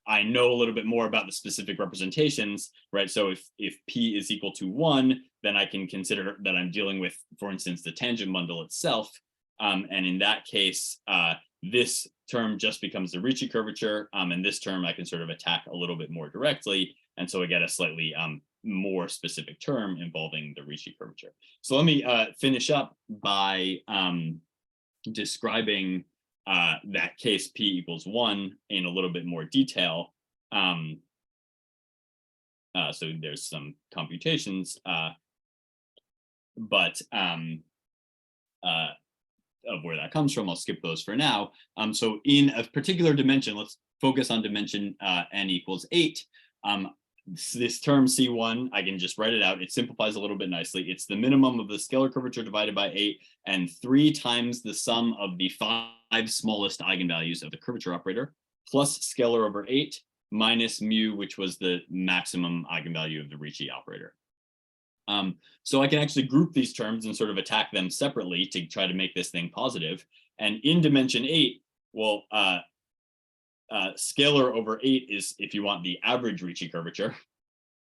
I know a little bit more about the specific representations, right? So if P is equal to 1, then I can consider that I'm dealing with, for instance, the tangent bundle itself. And in that case, this term just becomes the Ricci curvature, and this term I can sort of attack a little bit more directly. And so I get a slightly more specific term involving the Ricci curvature. So let me finish up by describing that case P equals 1 in a little bit more detail. So there's some computations, of where that comes from. I'll skip those for now. So in a particular dimension, let's focus on dimension n equals 8. This term C1, I can just write it out. It simplifies a little bit nicely. It's the minimum of the scalar curvature divided by 8 and 3 times the sum of the 5 smallest eigenvalues of the curvature operator plus scalar over 8 minus mu, which was the maximum eigenvalue of the Ricci operator. So I can actually group these terms and sort of attack them separately to try to make this thing positive. And in dimension 8, well, scalar over 8 is, if you want, the average Ricci curvature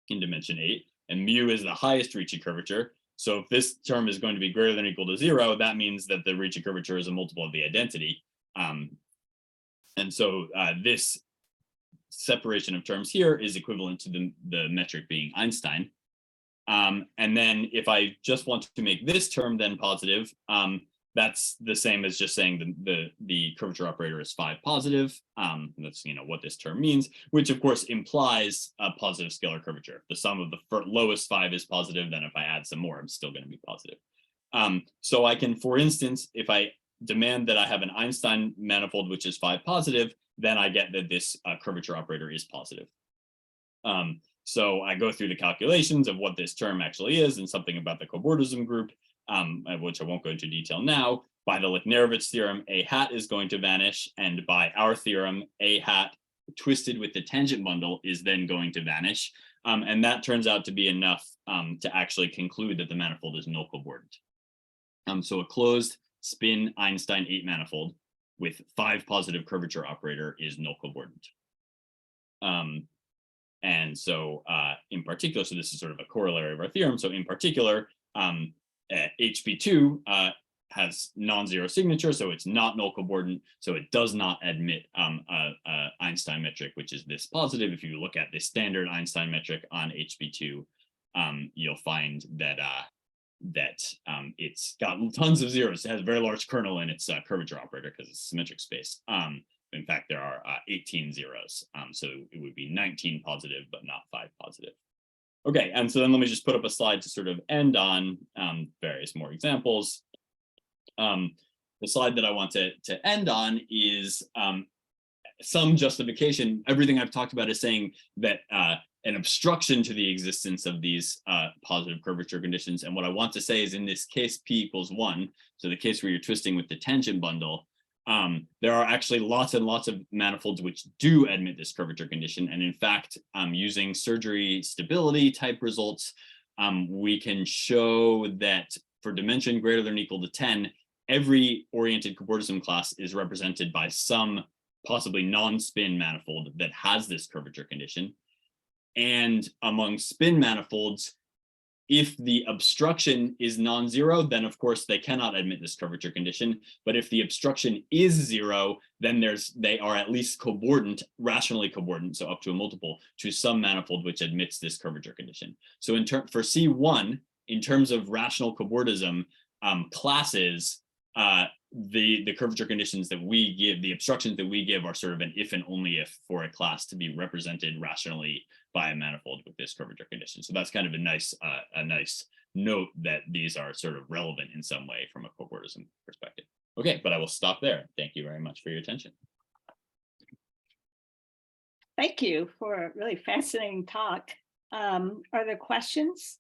in dimension 8, and mu is the highest Ricci curvature. So if this term is going to be greater than or equal to 0, that means that the Ricci curvature is a multiple of the identity. And so this separation of terms here is equivalent to the metric being Einstein. And then if I just want to make this term then positive, that's the same as just saying the curvature operator is 5 positive. That's what this term means, which of course implies a positive scalar curvature. The sum of the lowest 5 is positive. Then if I add some more, I'm still going to be positive. So I can, for instance, if I demand that I have an Einstein manifold which is 5 positive, then I get that this curvature operator is positive. So I go through the calculations of what this term actually is and something about the Cobordism group, which I won't go into detail now. By the Lichnerowitz theorem, A hat is going to vanish, and by our theorem, A hat twisted with the tangent bundle is then going to vanish. And that turns out to be enough to actually conclude that the manifold is null cobordant. So a closed spin Einstein 8 manifold with 5 positive curvature operator is null cobordant. And so in particular, so this is sort of a corollary of our theorem. So in particular, HP2 has non-zero signature, so it's not null cobordant, so it does not admit Einstein metric, which is this positive. If you look at the standard Einstein metric on HP2, you'll find that it's got tons of zeros. It has a very large kernel in its curvature operator because it's a symmetric space. In fact, there are 18 zeros, so it would be 19 positive, but not 5 positive. Okay, and so then let me just put up a slide to sort of end on various more examples. The slide that I want to end on is some justification. Everything I've talked about is saying that an obstruction to the existence of these positive curvature conditions. And what I want to say is in this case, P equals 1, so the case where you're twisting with the tangent bundle, there are actually lots and lots of manifolds which do admit this curvature condition. And in fact, using surgery stability type results, we can show that for dimension greater than or equal to 10, every oriented Cobordism class is represented by some possibly non-spin manifold that has this curvature condition. And among spin manifolds, if the obstruction is non-zero, then of course they cannot admit this curvature condition. But if the obstruction is 0, then they are at least cobordant, rationally cobordant, so up to a multiple, to some manifold which admits this curvature condition. So for C1, in terms of rational Cobordism classes, the curvature conditions that we give, the obstructions that we give, are sort of an if and only if for a class to be represented rationally by a manifold with this curvature condition. So that's kind of a nice note that these are sort of relevant in some way from a Cobordism perspective. Okay, but I will stop there. Thank you very much for your attention. Thank you for a really fascinating talk. Are there questions?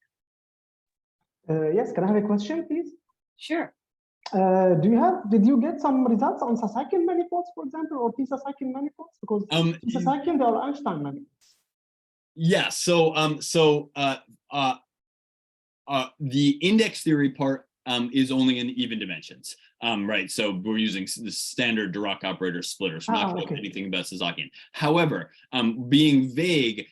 Yes, can I have a question, please? Sure. Did you get some results on Sasakian manifolds, for example, or p-Sasakian manifolds? Because Sasakian, they are Einstein manifolds. Yeah, so the index theory part is only in even dimensions, right? So we're using the standard Dirac operator splitter, so not okay. Anything about Sasakian. However, being vague,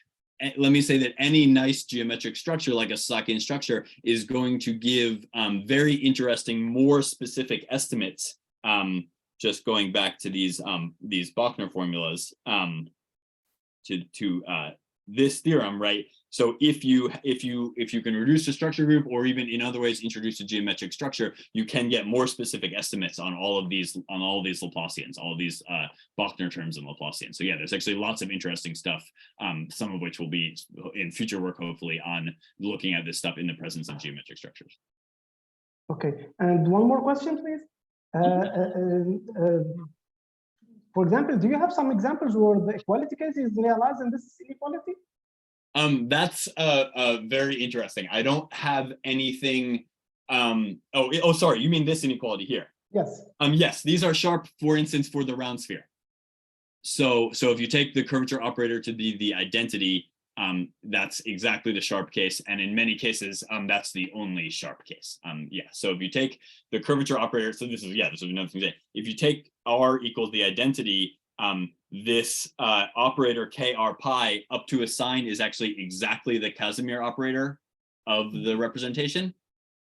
let me say that any nice geometric structure like a Sasakian structure is going to give very interesting, more specific estimates. Just going back to these Bochner formulas to this theorem, right? So if you can reduce the structure group, or even in other ways introduce a geometric structure, you can get more specific estimates on all of these Laplacians, all of these Bochner terms and Laplacians. So yeah, there's actually lots of interesting stuff, some of which will be in future work, hopefully, on looking at this stuff in the presence of geometric structures. Okay, and one more question, please. For example, do you have some examples where the equality case is realized in this inequality? That's very interesting. I don't have anything. Oh, sorry. You mean this inequality here? Yes. Yes, these are sharp, for instance, for the round sphere. So if you take the curvature operator to be the identity, that's exactly the sharp case, and in many cases, that's the only sharp case. Yeah. So if you take the curvature operator, so this is another thing to say. If you take R equals the identity, this operator kr pi up to a sign is actually exactly the Casimir operator of the representation.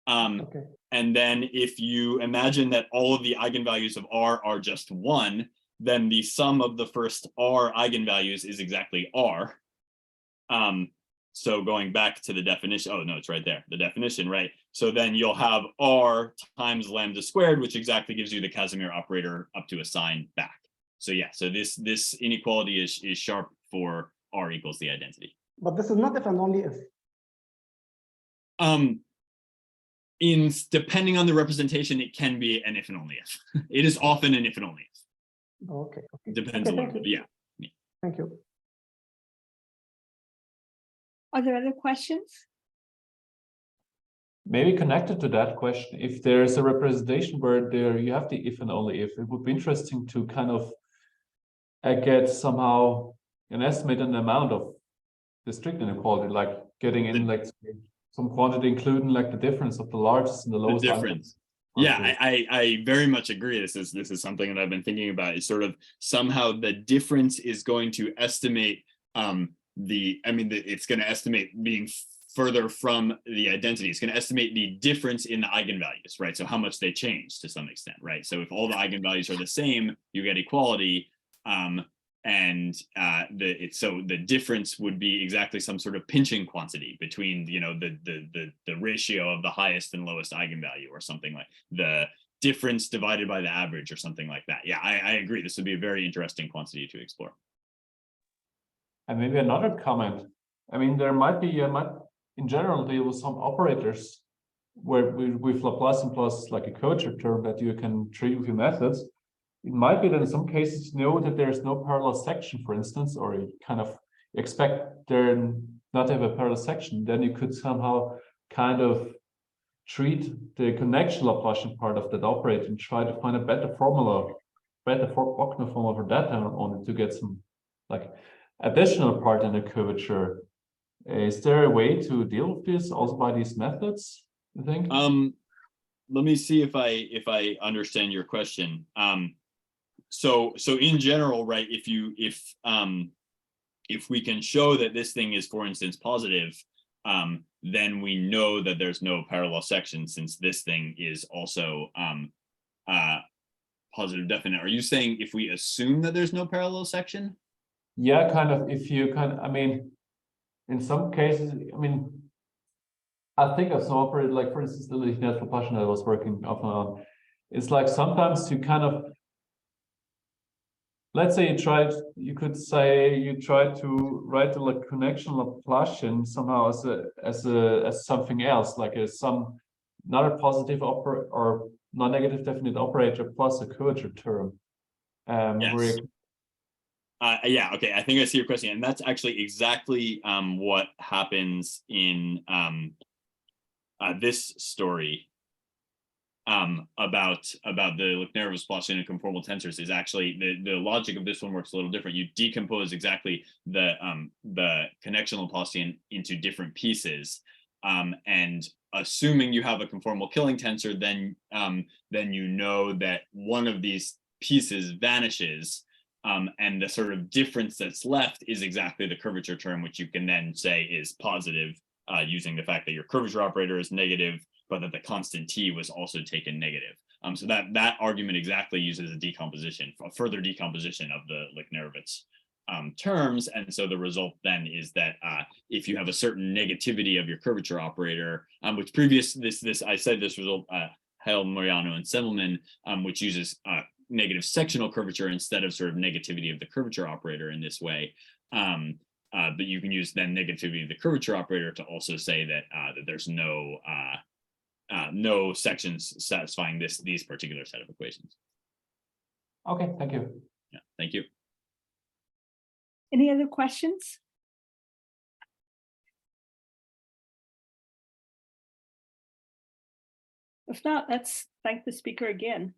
Okay. And then if you imagine that all of the eigenvalues of R are just 1, then the sum of the first R eigenvalues is exactly R. So going back to the definition, oh no, it's right there, the definition, right? So then you'll have R times lambda squared, which exactly gives you the Casimir operator up to a sign back. So yeah, so this inequality is sharp for R equals the identity. But this is not if and only if. Depending on the representation, it can be an if and only if. It is often an if and only if. Okay. Depends a little bit, yeah. Thank you. Are there other questions? Maybe connected to that question, if there's a representation where you have the if and only if, it would be interesting to kind of get somehow an estimate on the amount of the strict inequality, like getting in like some quantity, including like the difference of the largest and the lowest. The difference. Yeah, I very much agree. This is something that I've been thinking about, is sort of somehow the difference is going to estimate it's going to estimate being further from the identity. It's going to estimate the difference in the eigenvalues, right? So how much they change to some extent, right? So if all the eigenvalues are the same, you get equality. So the difference would be exactly some sort of pinching quantity between, the ratio of the highest and lowest eigenvalue, or something like the difference divided by the average, or something like that. Yeah, I agree. This would be a very interesting quantity to explore. And maybe another comment. I mean, there might be, in general deal with some operators where with Laplacian plus like a Curvature term that you can treat with your methods. It might be that in some cases you know that there's no parallel section, for instance, or you kind of expect there not to have a parallel section. Then you could somehow kind of treat the connection Laplacian part of that operator and try to find a better formula, better Bochner formula for that on it to get some like additional part in the curvature. Is there a way to deal with this also by these methods, you think? Let me see if I understand your question. So in general, right, if we can show that this thing is, for instance, positive, then we know that there's no parallel section, since this thing is also positive definite. Are you saying if we assume that there's no parallel section? Yeah, kind of. If you I mean, in some cases, I mean, I think of some operator, like for instance, the linear Laplacian I was working off on. It's like sometimes you kind of, let's say you could say you try to write a connection Laplacian somehow as something else, like not a positive operator or non-negative definite operator plus a curvature term. Yes. Yeah, okay, I think I see your question, and that's actually exactly what happens in this story about the Laplacian and conformal tensors. Is actually the logic of this one works a little different. You decompose exactly the connection Laplacian into different pieces, and assuming you have a conformal killing tensor, then you know that one of these pieces vanishes. And the sort of difference that's left is exactly the curvature term, which you can then say is positive, using the fact that your curvature operator is negative, but that the constant t was also taken negative. So that argument exactly uses a further decomposition of the Lichnerowitz terms. And so the result then is that if you have a certain negativity of your curvature operator, which I said this result, Heil, Moriano, and Semmelmann, which uses negative sectional curvature instead of sort of negativity of the curvature operator in this way. But you can use then negativity of the curvature operator to also say that that there's no sections satisfying these particular set of equations. Okay, thank you. Yeah, thank you. Any other questions? If not, let's thank the speaker again.